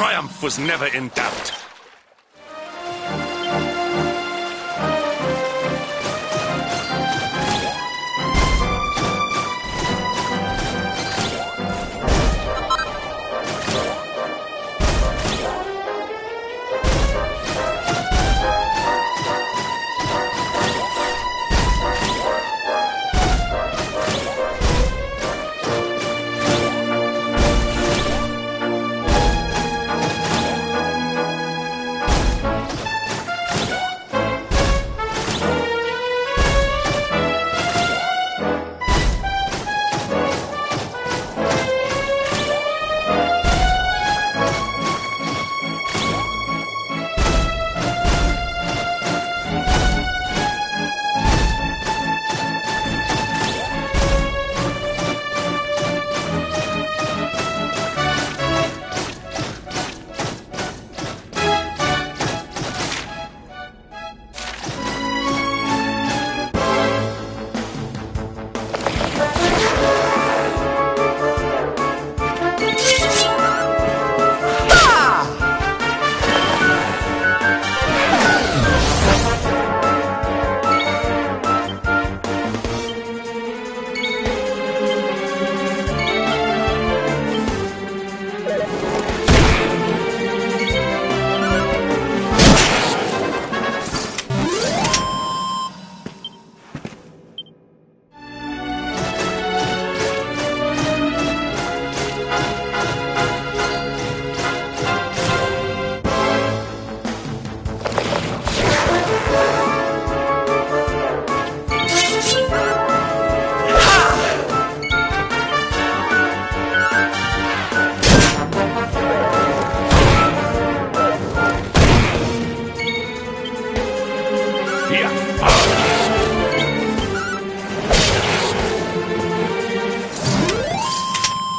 Triumph was never in doubt.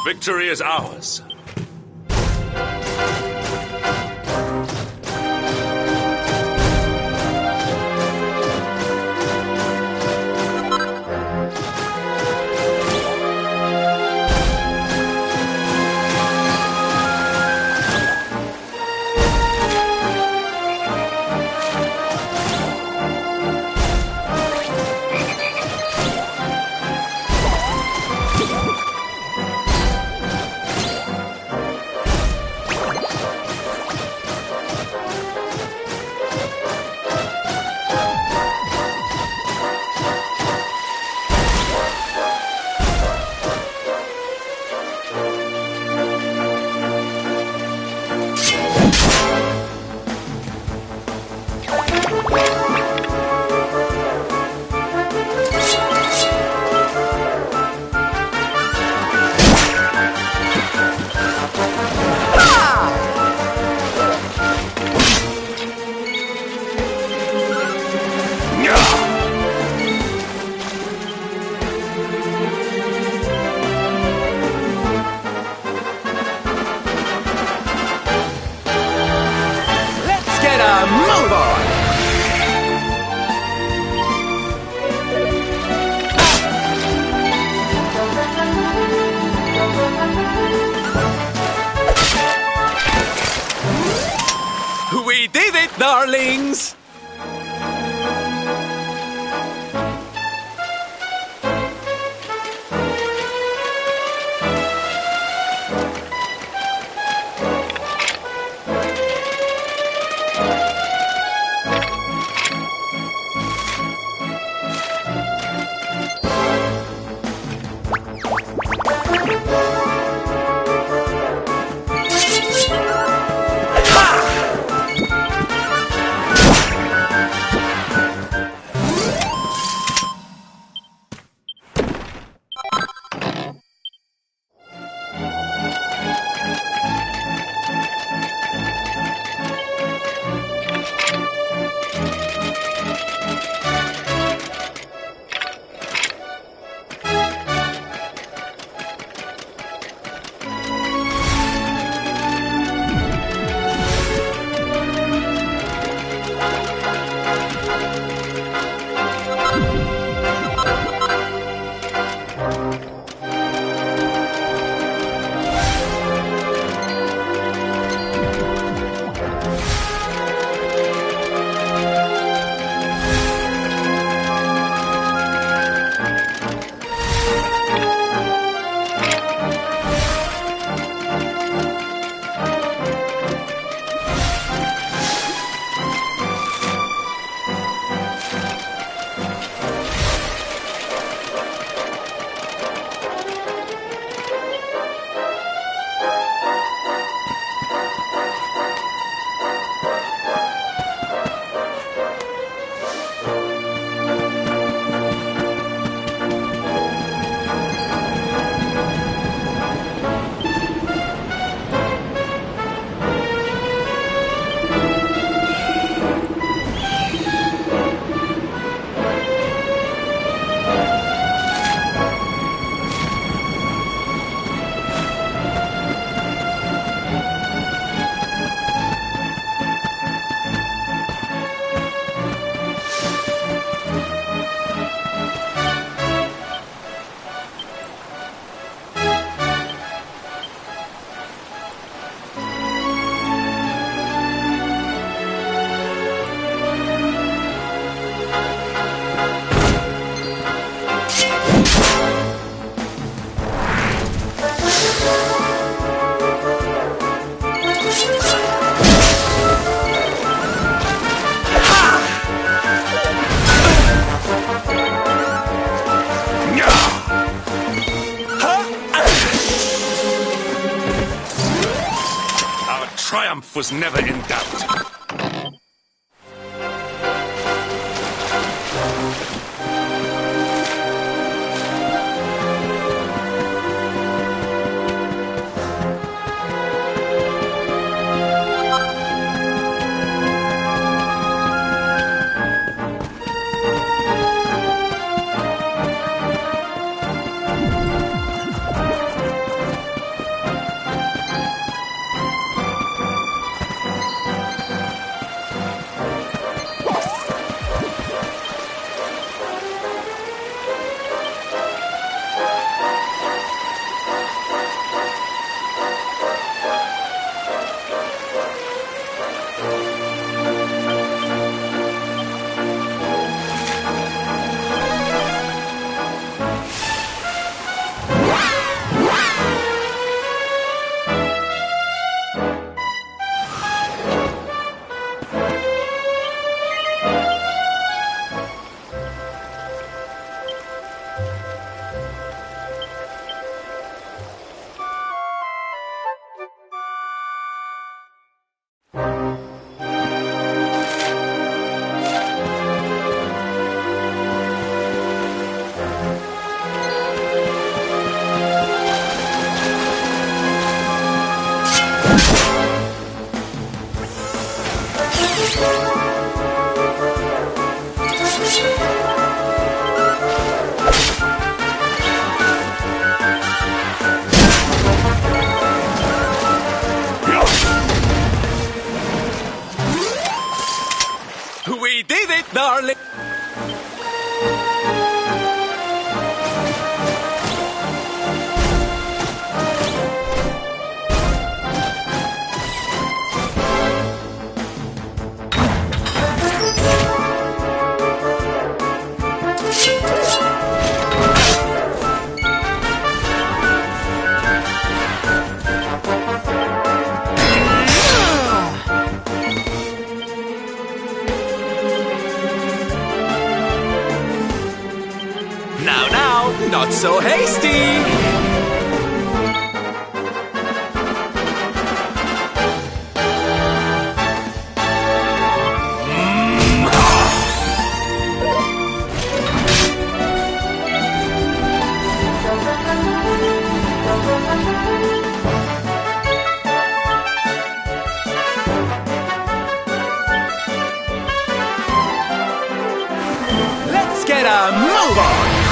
Victory is ours. Move on! We did it, darlings! Triumph was never in doubt. We did it, darling! Now, not so hasty! Let's get a move on!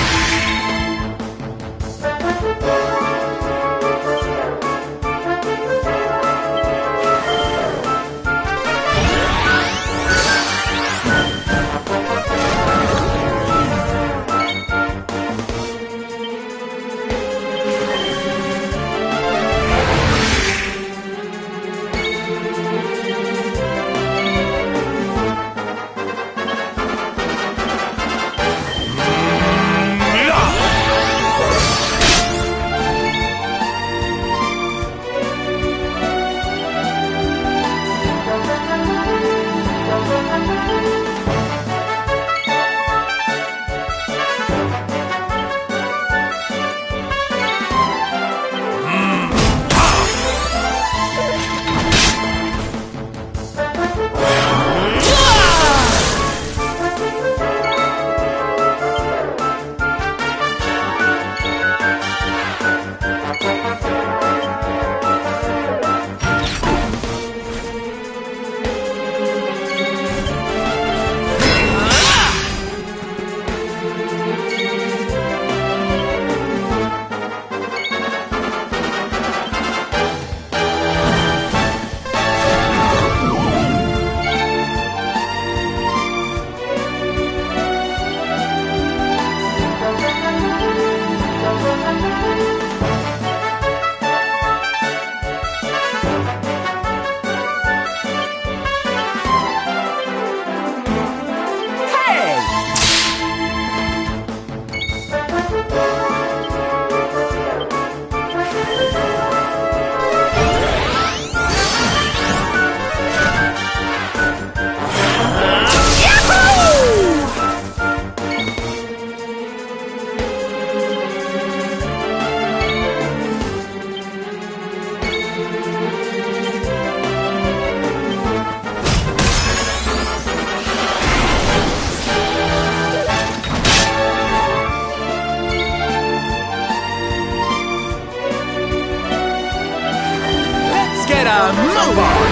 a move on!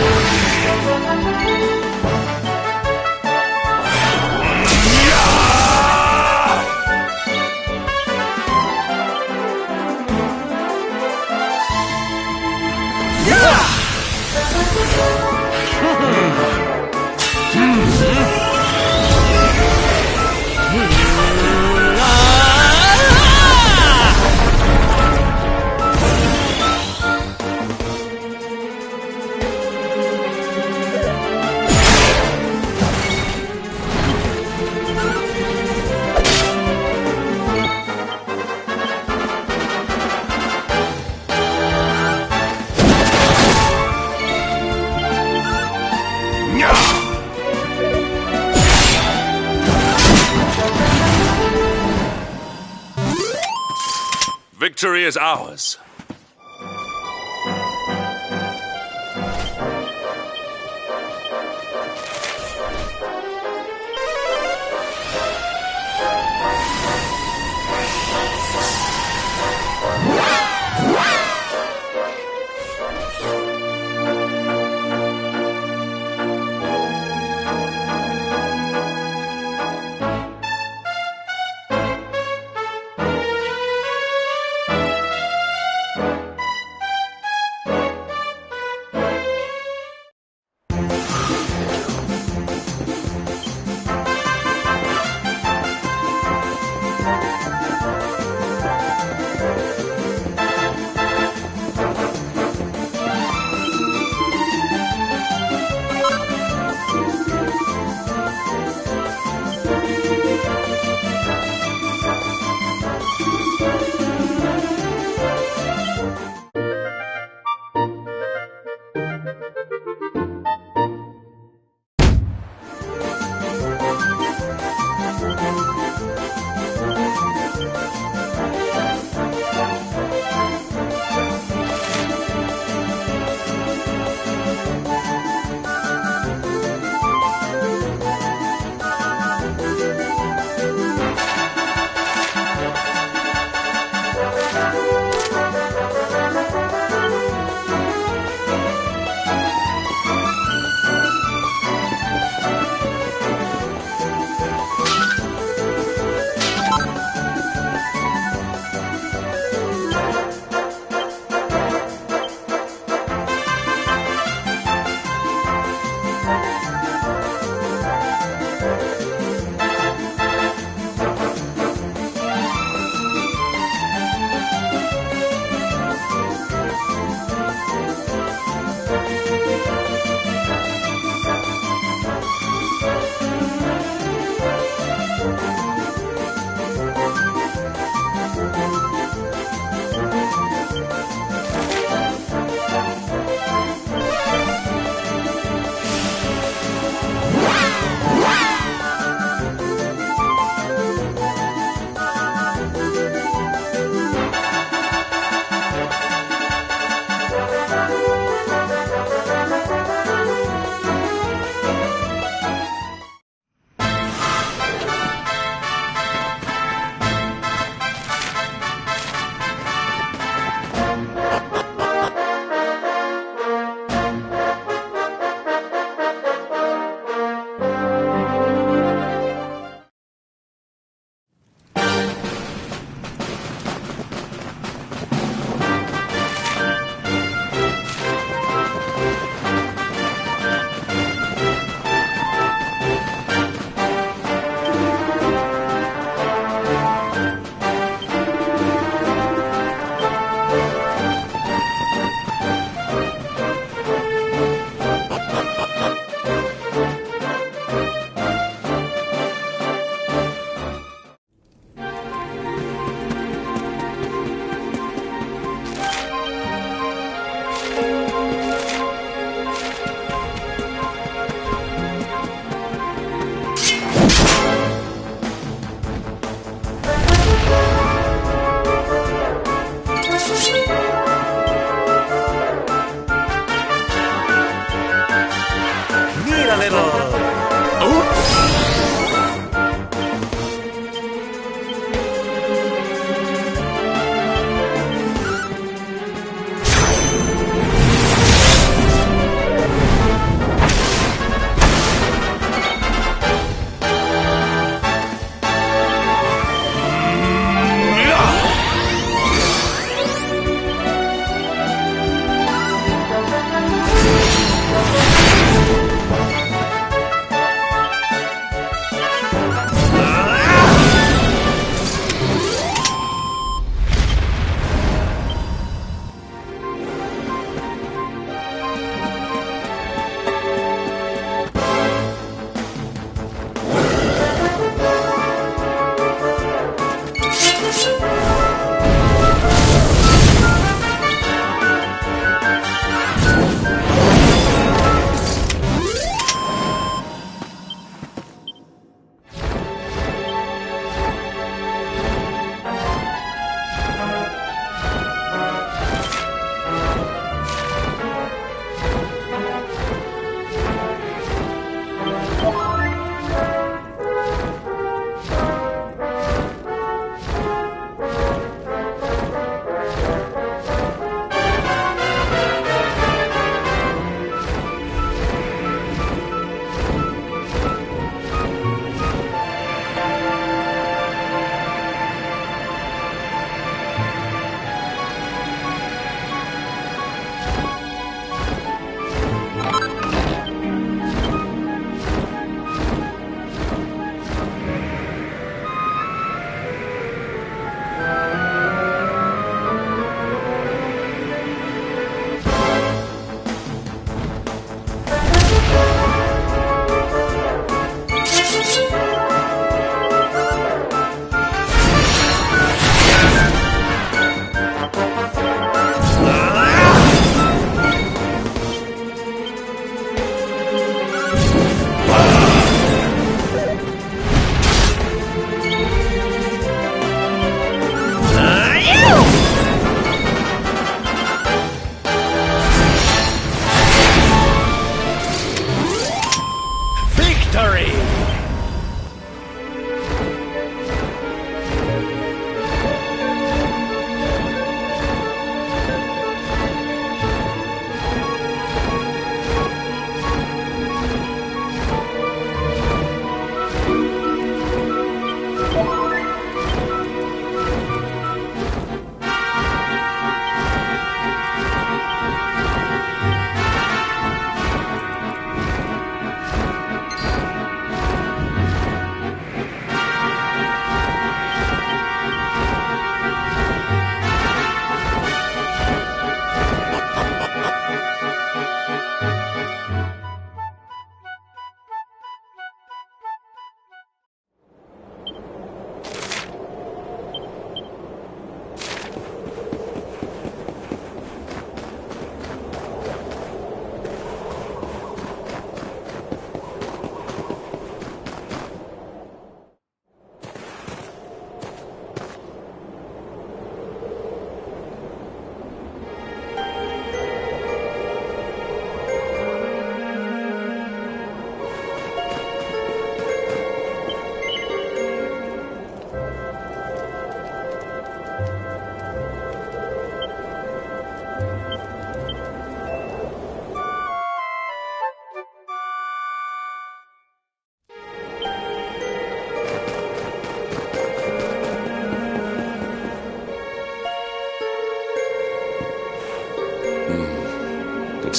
Victory is ours.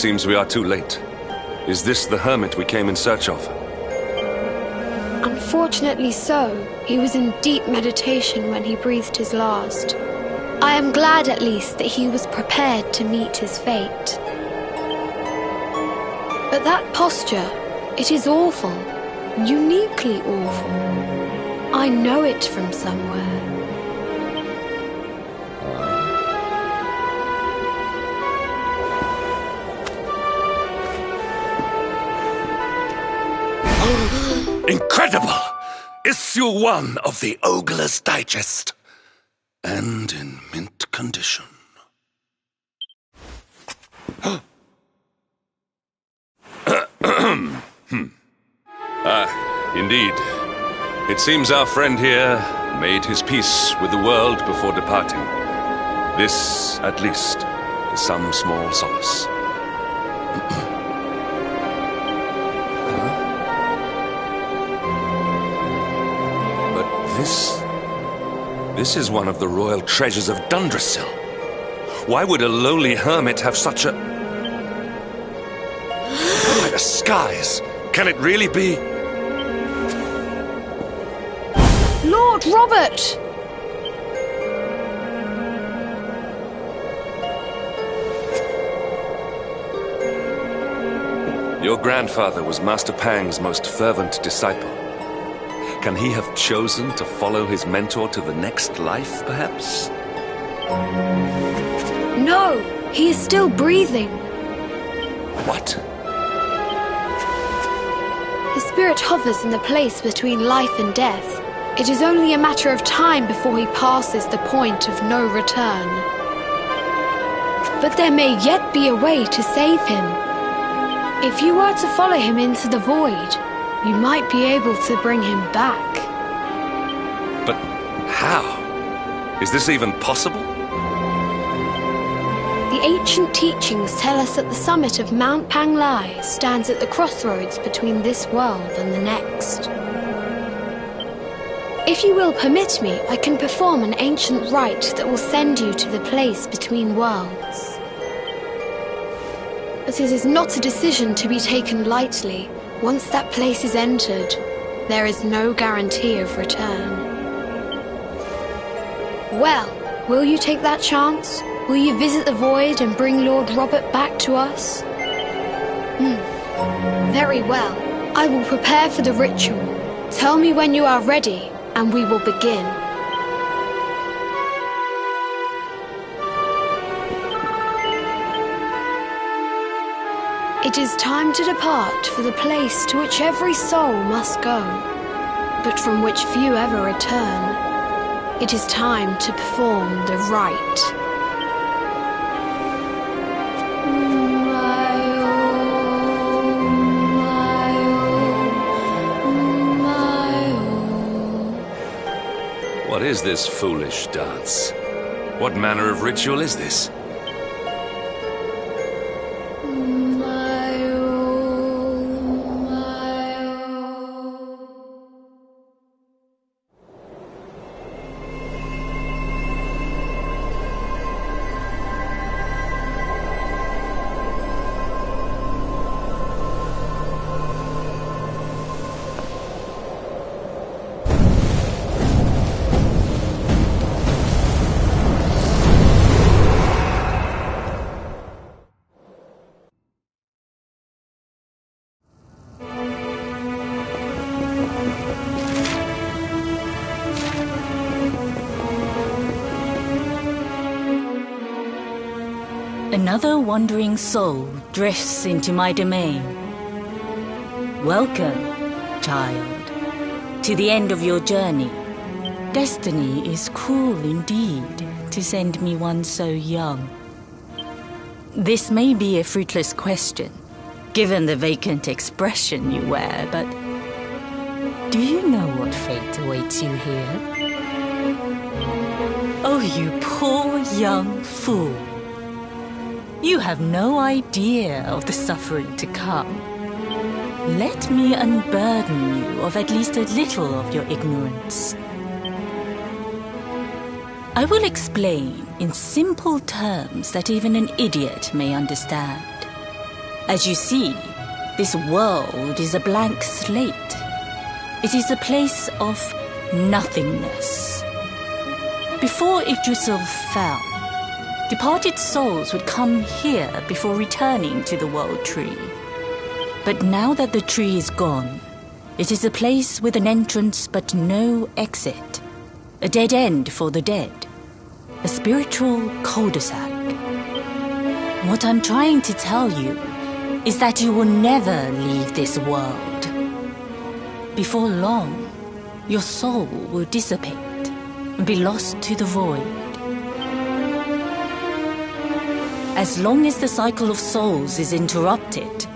seems we are too late. Is this the hermit we came in search of? Unfortunately so. He was in deep meditation when he breathed his last. I am glad at least that he was prepared to meet his fate. But that posture, it is awful. Uniquely awful. I know it from somewhere. Incredible! Issue 1 of the Ogler's Digest. And in mint condition. Indeed. It seems our friend here made his peace with the world before departing. This, at least, is some small solace. But this is one of the royal treasures of Dundrasil. Why would a lowly hermit have such a... By the skies! Can it really be? Lord Robert! Your grandfather was Master Pang's most fervent disciple. Can he have chosen to follow his mentor to the next life, perhaps? No! He is still breathing. What? His spirit hovers in the place between life and death. It is only a matter of time before he passes the point of no return. But there may yet be a way to save him. If you were to follow him into the void, you might be able to bring him back. But how? Is this even possible? The ancient teachings tell us that the summit of Mount iCABALi stands at the crossroads between this world and the next. If you will permit me, I can perform an ancient rite that will send you to the place between worlds. But it is not a decision to be taken lightly. Once that place is entered, there is no guarantee of return. Well, will you take that chance? Will you visit the void and bring Lord Robert back to us? Very well. I will prepare for the ritual. Tell me when you are ready, and we will begin. It is time to depart for the place to which every soul must go, but from which few ever return. It is time to perform the rite. What is this foolish dance? What manner of ritual is this? Another wandering soul drifts into my domain. Welcome, child, to the end of your journey. Destiny is cruel indeed to send me one so young. This may be a fruitless question, given the vacant expression you wear, but do you know what fate awaits you here? Oh, you poor young fool. You have no idea of the suffering to come. Let me unburden you of at least a little of your ignorance. I will explain in simple terms that even an idiot may understand. As you see, this world is a blank slate. It is a place of nothingness. Before Yggdrasil fell, departed souls would come here before returning to the World Tree. But now that the tree is gone, it is a place with an entrance but no exit. A dead end for the dead. A spiritual cul-de-sac. What I'm trying to tell you is that you will never leave this world. Before long, your soul will dissipate and be lost to the void. As long as the cycle of souls is interrupted,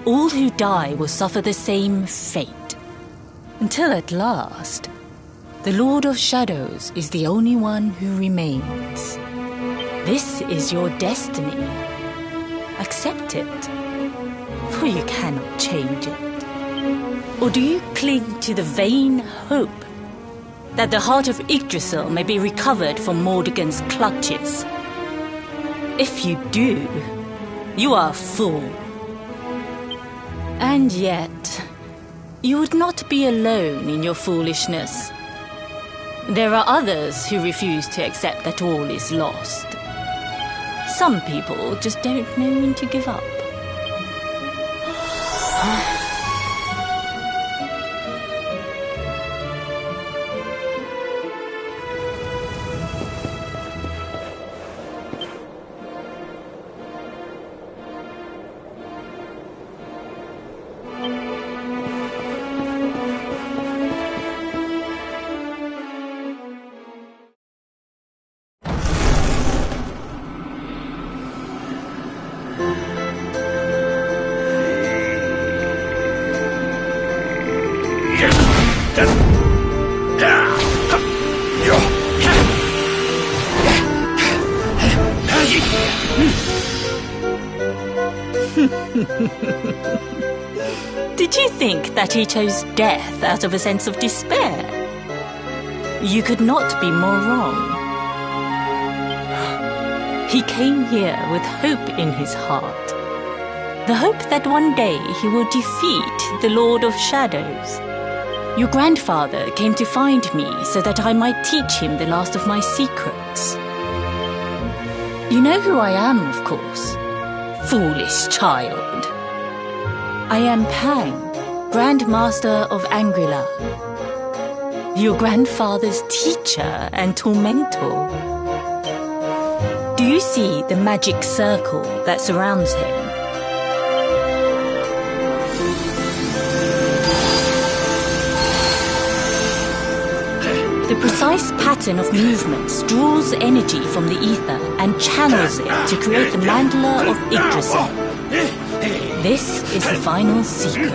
all who die will suffer the same fate. Until at last, the Lord of Shadows is the only one who remains. This is your destiny. Accept it, for you cannot change it. Or do you cling to the vain hope that the heart of Yggdrasil may be recovered from Mordegon's clutches? If you do, you are a fool. And yet, you would not be alone in your foolishness. There are others who refuse to accept that all is lost. Some people just don't know when to give up. Did you think that he chose death out of a sense of despair? You could not be more wrong. He came here with hope in his heart. The hope that one day he will defeat the Lord of Shadows. Your grandfather came to find me so that I might teach him the last of my secrets. You know who I am, of course. Foolish child. I am Pang, Grand Master of Angrila. Your grandfather's teacher and tormentor. Do you see the magic circle that surrounds him? The precise pattern of movements draws energy from the ether and channels it to create the mandala of Yggdrasil. This is the final secret.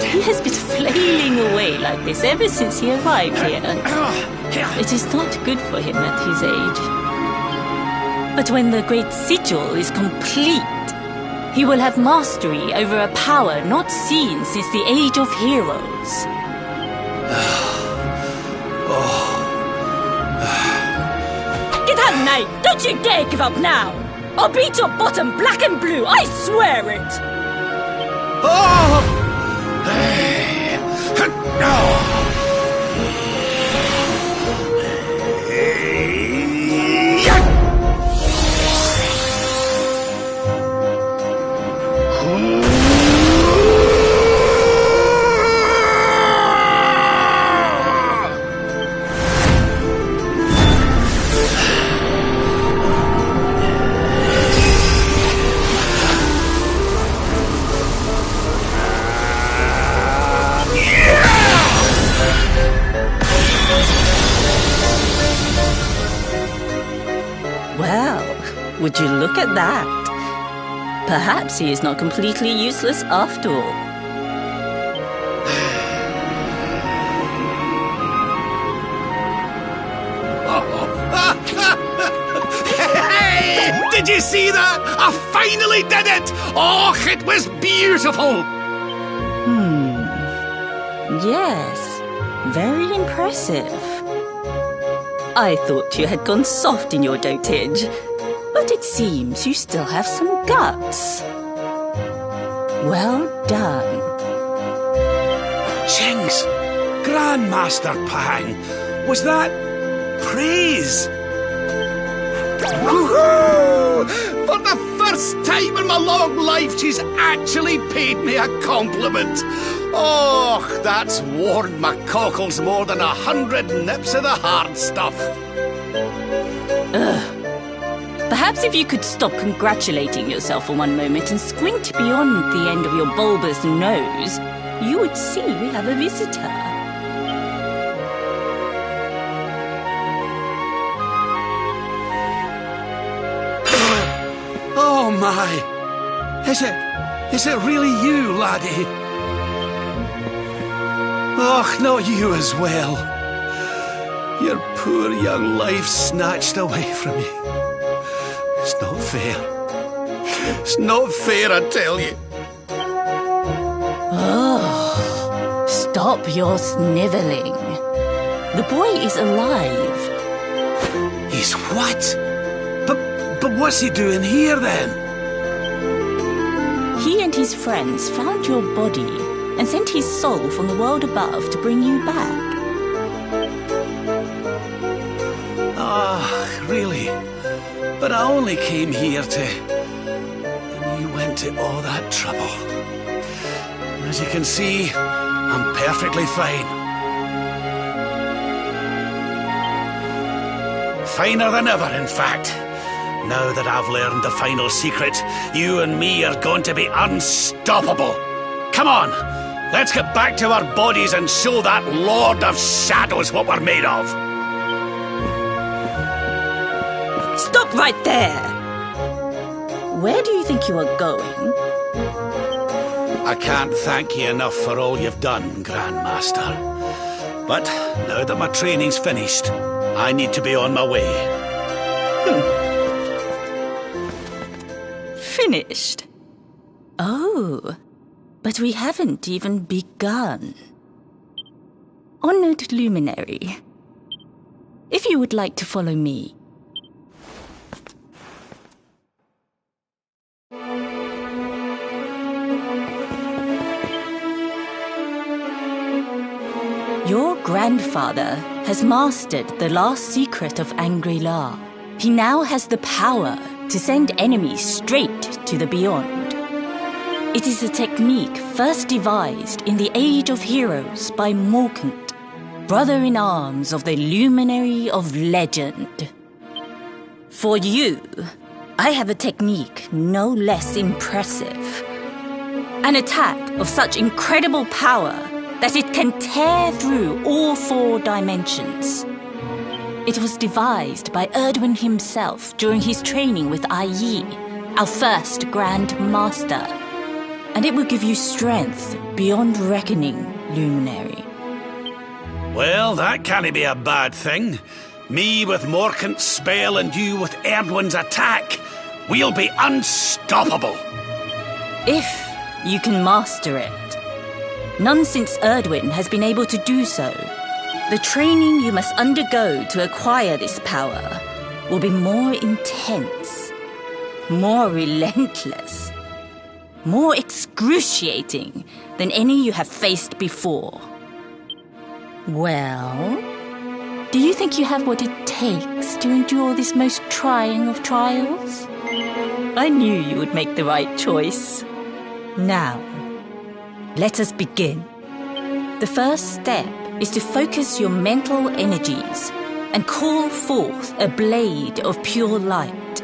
He has been flailing away like this ever since he arrived here. It is not good for him at his age. But when the great sigil is complete, he will have mastery over a power not seen since the Age of Heroes. Get out, knight! Don't you dare give up now! I'll beat your bottom black and blue, I swear it! Would you look at that? Perhaps he is not completely useless after all. Hey! Did you see that? I finally did it! Oh, it was beautiful! Yes, very impressive. I thought you had gone soft in your dotage. But it seems you still have some guts. Well done. Jinx! Grandmaster Pang! Was that praise? Woohoo! For the first time in my long life, she's actually paid me a compliment. Oh, that's warmed my cockles more than 100 nips of the hard stuff. Perhaps if you could stop congratulating yourself for one moment and squint beyond the end of your bulbous nose, you would see we have a visitor. Oh my! Is it really you, laddie? Och, not you as well. Your poor young life snatched away from you. It's not fair. It's not fair, I tell you. Oh, stop your snivelling. The boy is alive. He's what? But what's he doing here then? He and his friends found your body and sent his soul from the world above to bring you back. Ah, really? But I only came here to... And you went to all that trouble. As you can see, I'm perfectly fine. Finer than ever, in fact. Now that I've learned the final secret, you and me are going to be unstoppable. Come on, let's get back to our bodies and show that Lord of Shadows what we're made of. Stop right there! Where do you think you are going? I can't thank you enough for all you've done, Grandmaster. But now that my training's finished, I need to be on my way. Finished? Oh, but we haven't even begun. Honored Luminary, if you would like to follow me. Your grandfather has mastered the last secret of Angri-La. He now has the power to send enemies straight to the beyond. It is a technique first devised in the Age of Heroes by Morkant, brother-in-arms of the Luminary of Legend. For you, I have a technique no less impressive. An attack of such incredible power that it can tear through all 4 dimensions. It was devised by Erdwin himself during his training with Yi, our first Grand Master. And it will give you strength beyond reckoning, Luminary. Well, that can't be a bad thing. Me with Morkant's spell and you with Erdwin's attack. We'll be unstoppable. If you can master it. None since Erdwin has been able to do so. The training you must undergo to acquire this power will be more intense, more relentless, more excruciating than any you have faced before. Well, do you think you have what it takes to endure this most trying of trials? I knew you would make the right choice. Now, let us begin. The first step is to focus your mental energies and call forth a blade of pure light.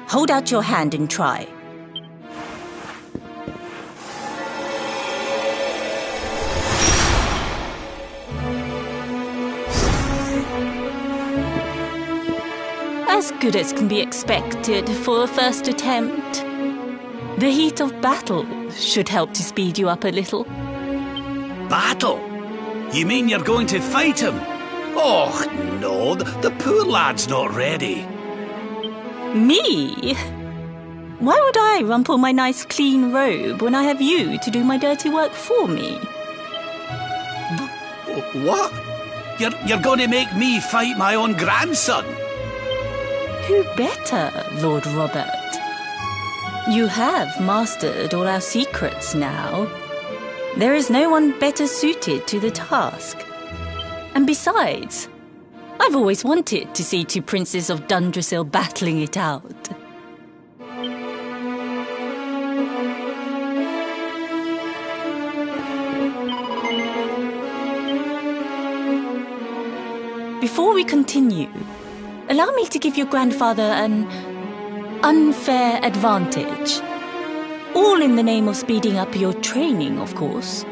Hold out your hand and try. As good as can be expected for a first attempt. The heat of battle should help to speed you up a little. Battle? You mean you're going to fight him? Oh, no, the poor lad's not ready. Me? Why would I rumple my nice clean robe when I have you to do my dirty work for me? What? You're going to make me fight my own grandson? Who better, Lord Robert? You have mastered all our secrets now. There is no one better suited to the task. And besides, I've always wanted to see two princes of Dundrasil battling it out. Before we continue, allow me to give your grandfather an unfair advantage. All in the name of speeding up your training, of course.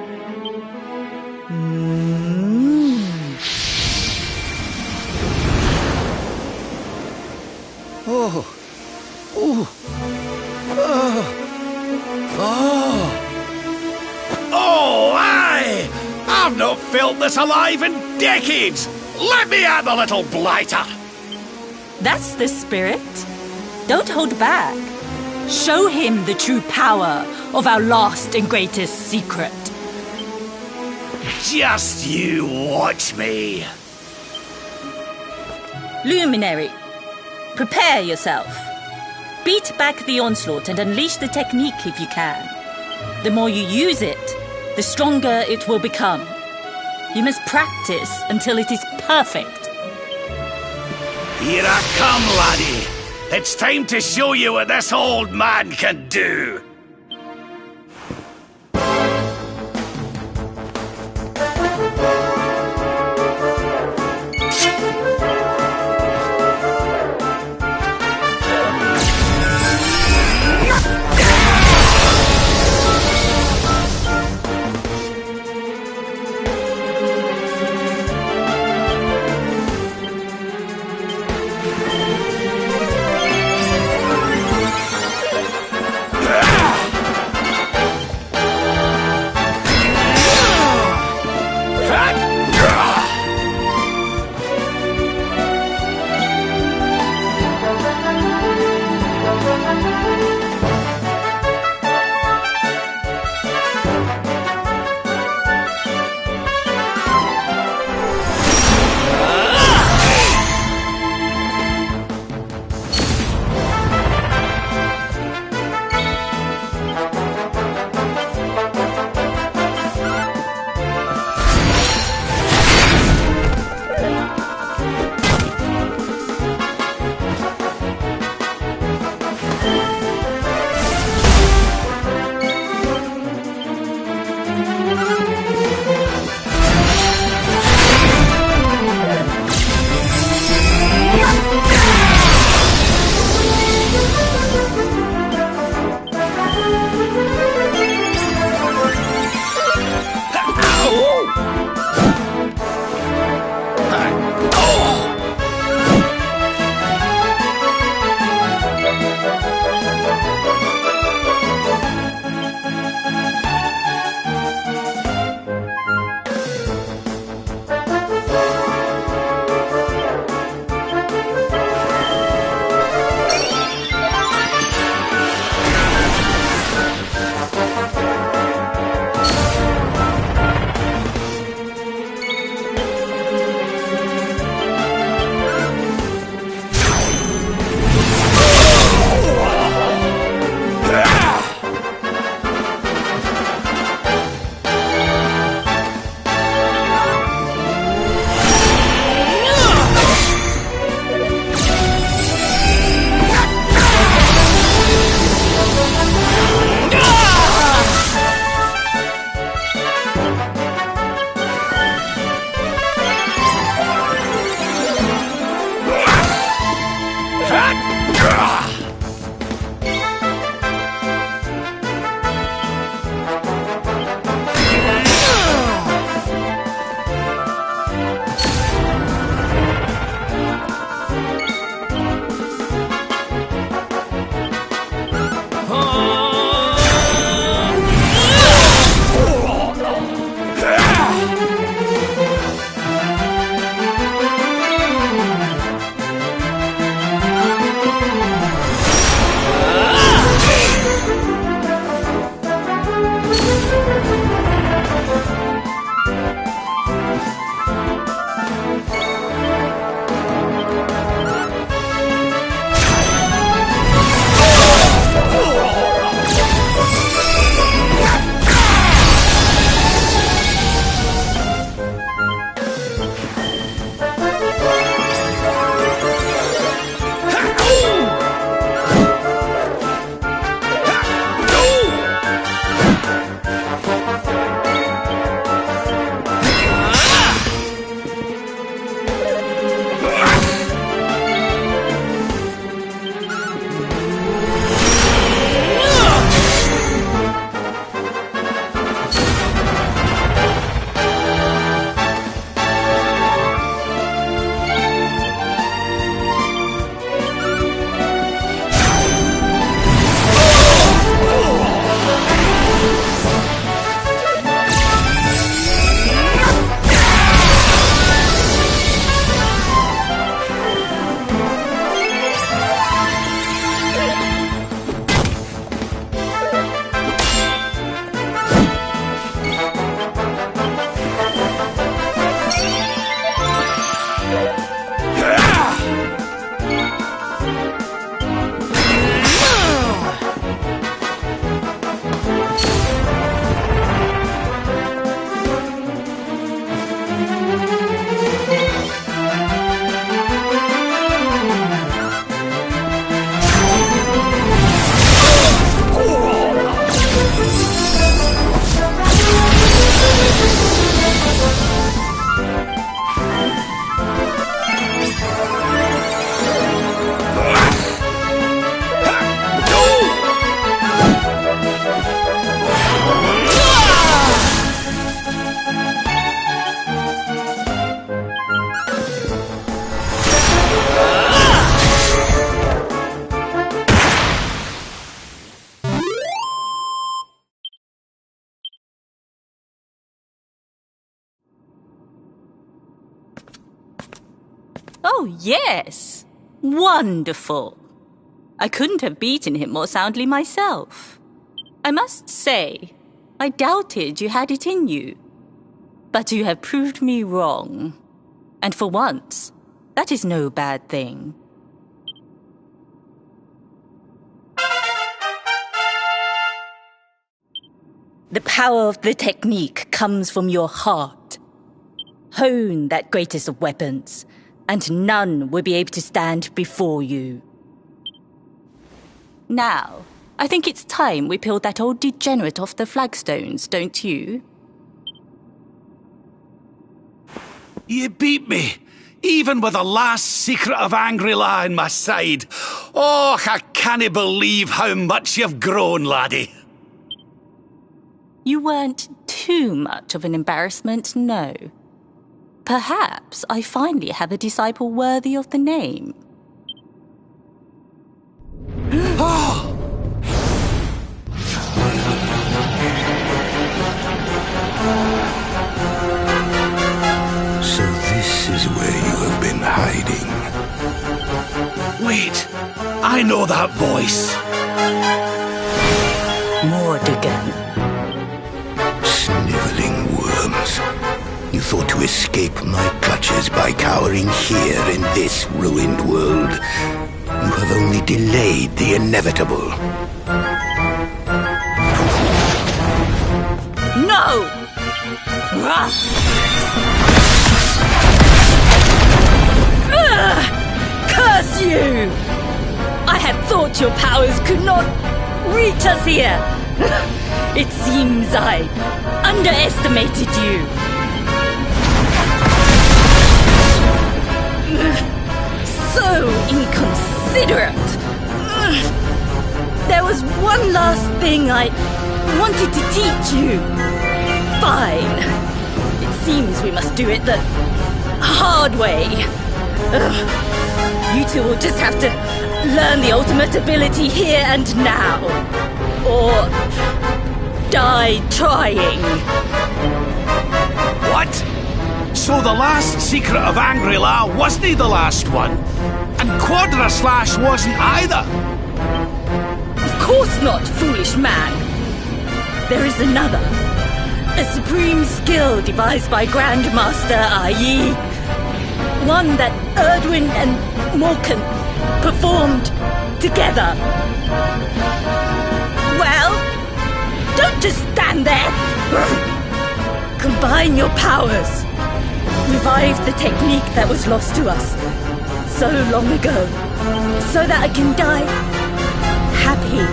Oh. Oh. Oh. Oh. Oh, aye! I've not felt this alive in decades! Let me at the little blighter! That's the spirit. Don't hold back. Show him the true power of our last and greatest secret. Just you watch me. Luminary, prepare yourself. Beat back the onslaught and unleash the technique if you can. The more you use it, the stronger it will become. You must practice until it is perfect. Here I come, laddie. It's time to show you what this old man can do. Oh, yes. Wonderful. I couldn't have beaten him more soundly myself. I must say, I doubted you had it in you. But you have proved me wrong. And for once, that is no bad thing. The power of the technique comes from your heart. Hone that greatest of weapons, and none will be able to stand before you. Now, I think it's time we peeled that old degenerate off the flagstones, don't you? You beat me, even with the last secret of Angry-La in my side. Oh, I can't believe how much you've grown, laddie. You weren't too much of an embarrassment, no. Perhaps I finally have a disciple worthy of the name. Oh! So this is where you have been hiding. Wait, I know that voice. Mordigan. Sniveling worms. You thought to escape my clutches by cowering here in this ruined world. You have only delayed the inevitable. No! Curse you! I had thought your powers could not reach us here. It seems I underestimated you. So inconsiderate. There was one last thing I wanted to teach you. Fine. It seems we must do it the hard way. You two will just have to learn the ultimate ability here and now. Or die trying. What? So the last secret of Angry-La wasn't the last one? And Quadra Slash wasn't either? Of course not, foolish man. There is another. A supreme skill devised by Grandmaster i.e. one that Erdwin and Morkan performed together. Well, don't just stand there. Combine your powers. Revive the technique that was lost to us so long ago, so that I can die happy.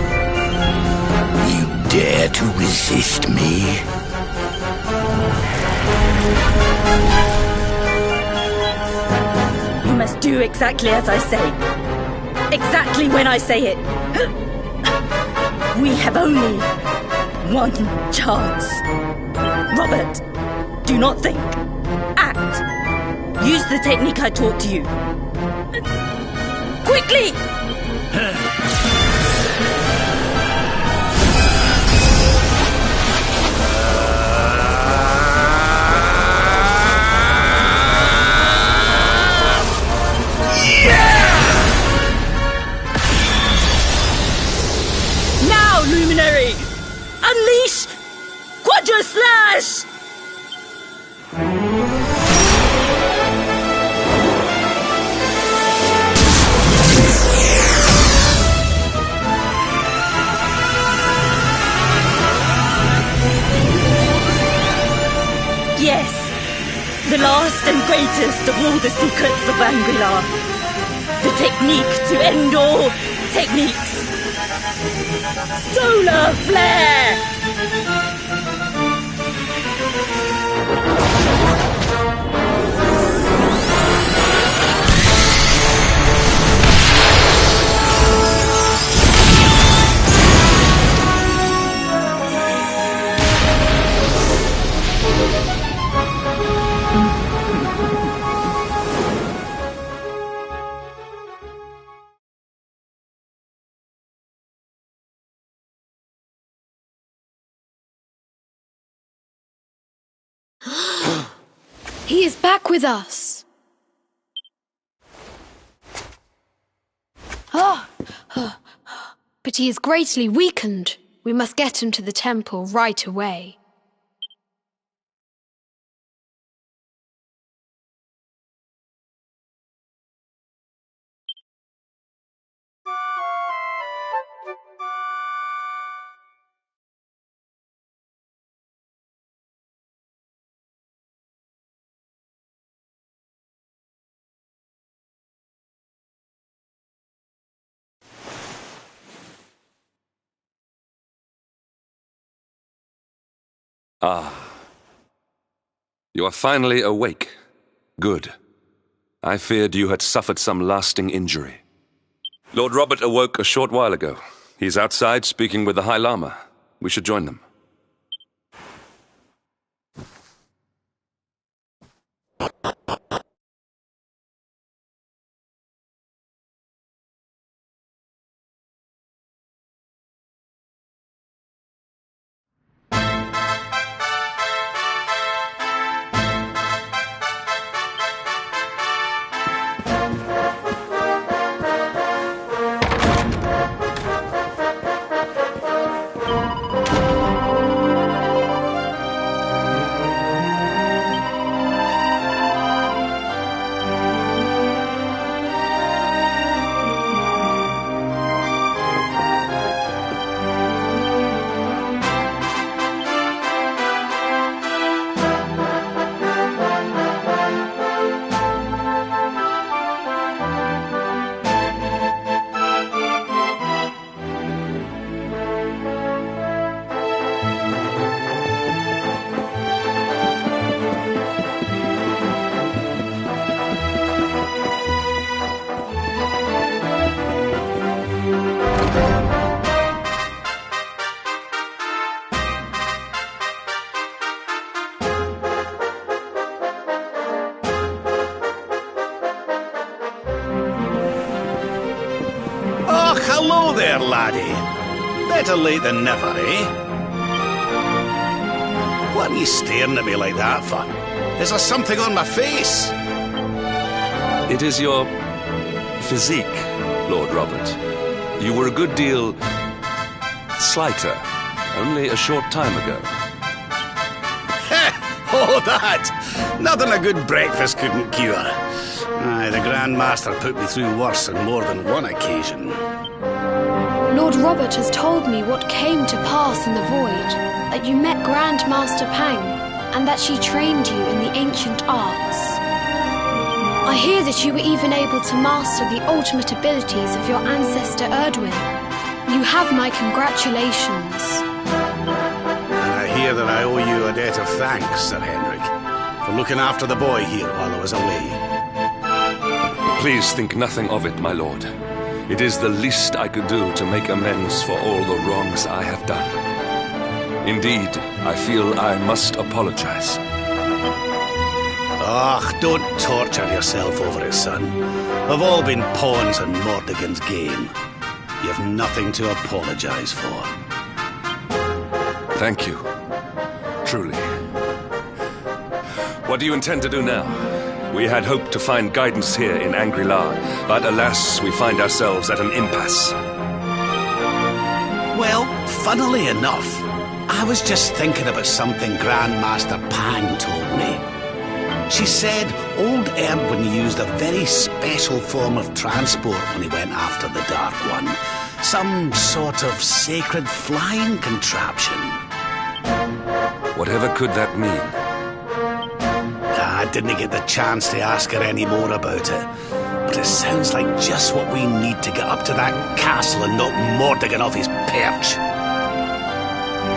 You dare to resist me? You must do exactly as I say. Exactly when I say it. We have only one chance. Robert, do not think. Act. Use the technique I taught you. Quickly! Now, Luminary! Unleash Quadra Slash! Yes, the last and greatest of all the secrets of Angry-La. The technique to end all techniques. Solar Flare! He is back with us. But he is greatly weakened. We must get him to the temple right away. Ah. You are finally awake. Good. I feared you had suffered some lasting injury. Lord Robert awoke a short while ago. He's outside speaking with the High Lama. We should join them. Hello there, laddie. Better late than never, eh? What are you staring at me like that for? Is there something on my face? It is your physique, Lord Robert. You were a good deal slighter only a short time ago. Oh, that! Nothing a good breakfast couldn't cure. Aye, the Grand Master put me through worse on more than one occasion. Lord Robert has told me what came to pass in the void, that you met Grand Master Pang, and that she trained you in the ancient arts. I hear that you were even able to master the ultimate abilities of your ancestor Erdwin. You have my congratulations. And I hear that I owe you a debt of thanks, Sir Henrik, for looking after the boy here while I was away. Please think nothing of it, my lord. It is the least I could do to make amends for all the wrongs I have done. Indeed, I feel I must apologize. Ah, don't torture yourself over it, son. We've all been pawns in Mordegon's game. You've nothing to apologize for. Thank you. Truly. What do you intend to do now? We had hoped to find guidance here in Angri-La, but alas, we find ourselves at an impasse. Well, funnily enough, I was just thinking about something Grandmaster Pang told me. She said old Erdwin used a very special form of transport when he went after the Dark One. Some sort of sacred flying contraption. Whatever could that mean? I didn't get the chance to ask her any more about it, but it sounds like just what we need to get up to that castle and knock Mordegon off his perch.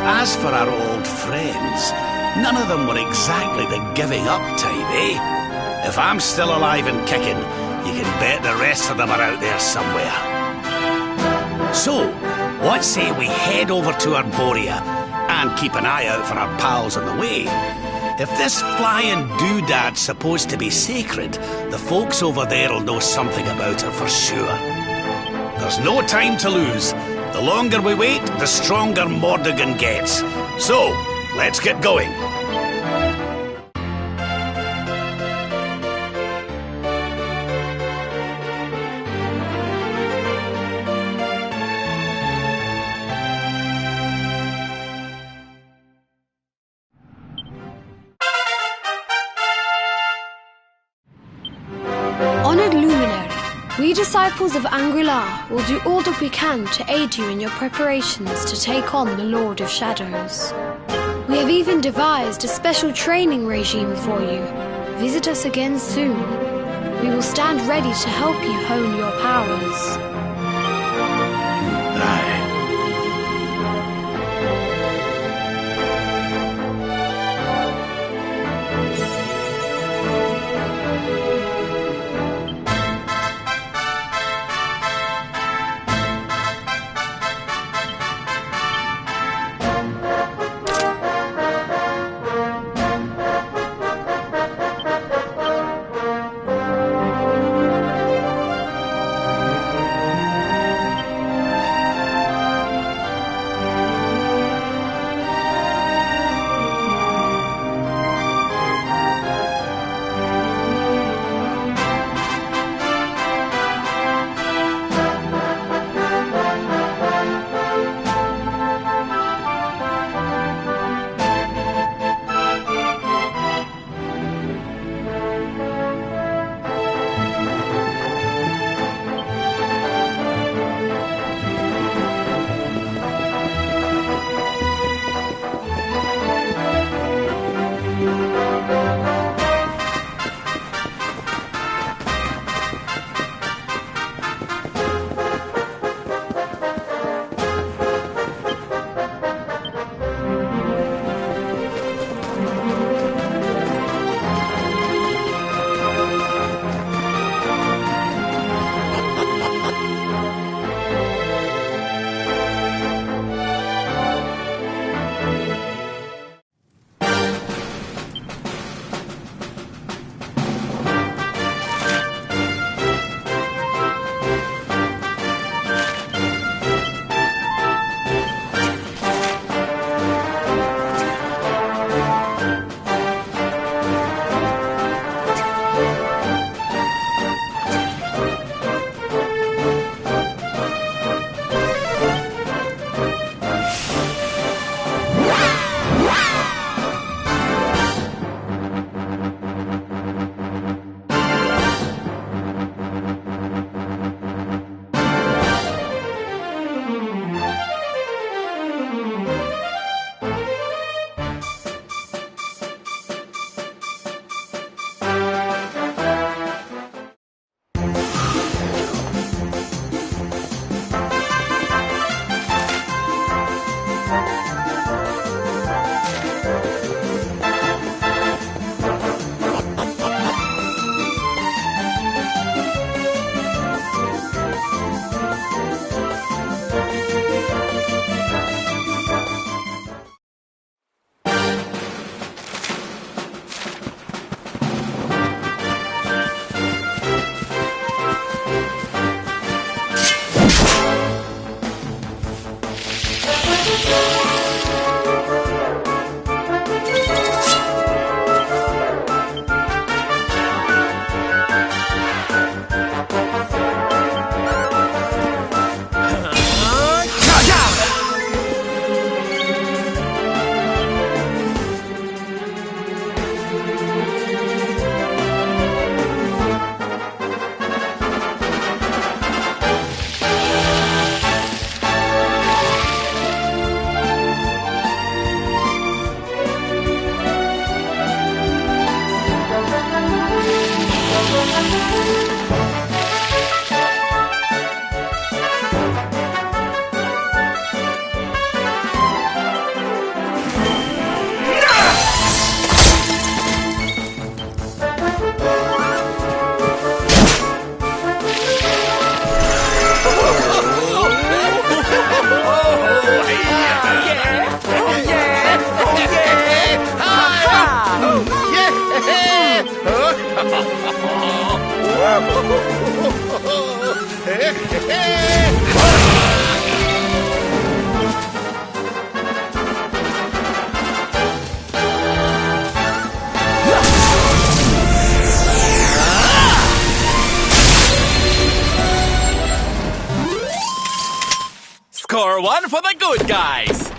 As for our old friends, none of them were exactly the giving up type, eh? If I'm still alive and kicking, you can bet the rest of them are out there somewhere. So, what say we head over to Arborea and keep an eye out for our pals on the way? If this flying doodad's supposed to be sacred, the folks over there'll know something about it for sure. There's no time to lose. The longer we wait, the stronger Mordegon gets. So, let's get going. We disciples of Angri-La will do all that we can to aid you in your preparations to take on the Lord of Shadows. We have even devised a special training regime for you. Visit us again soon. We will stand ready to help you hone your powers. Aye. Score one for the good guys!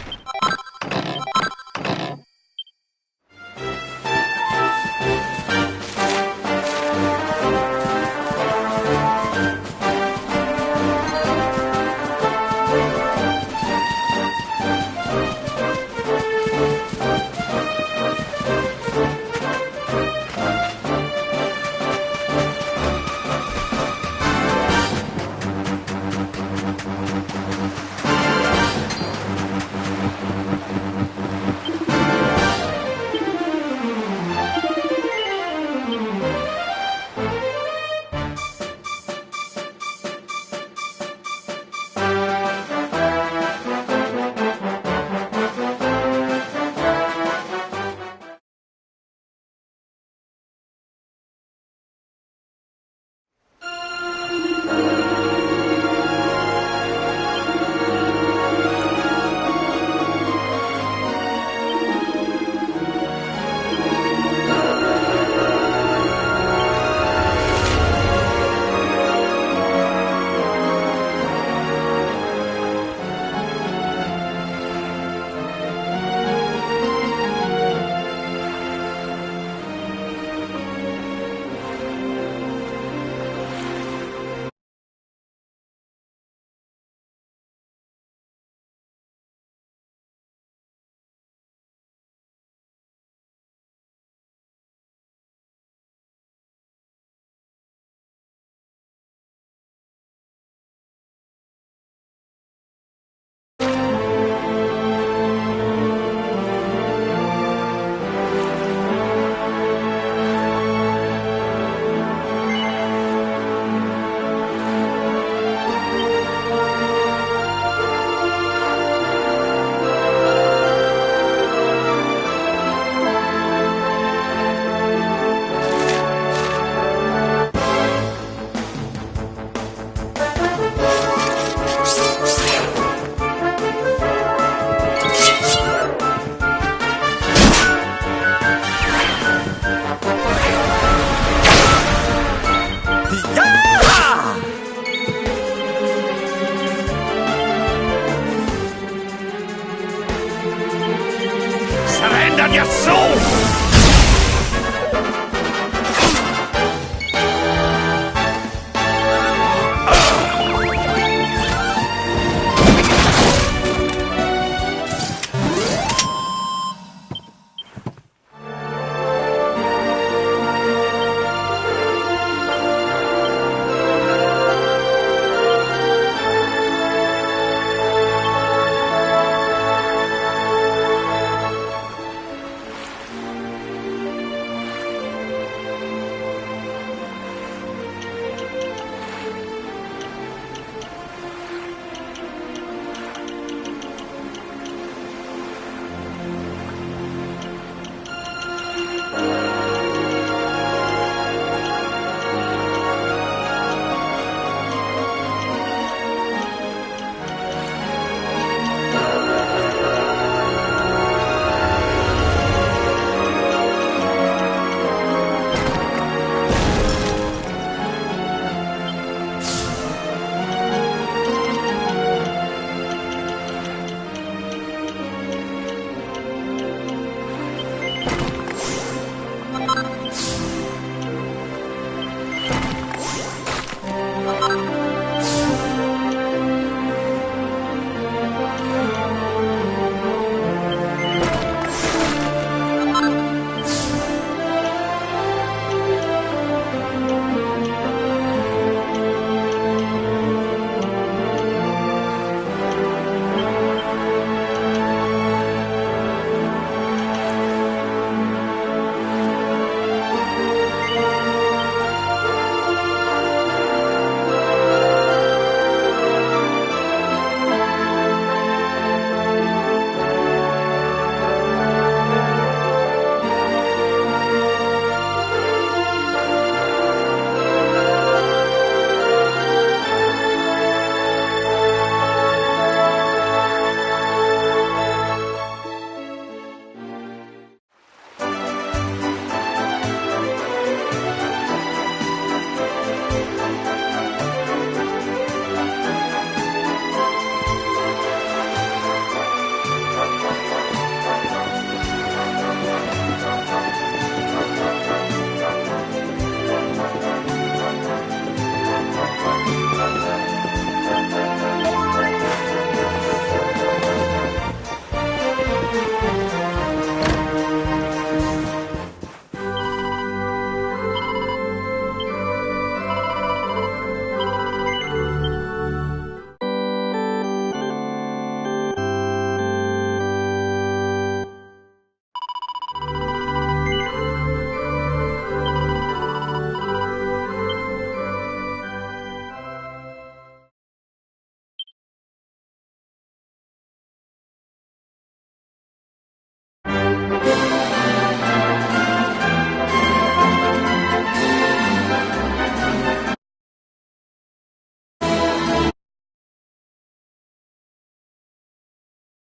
on your soul!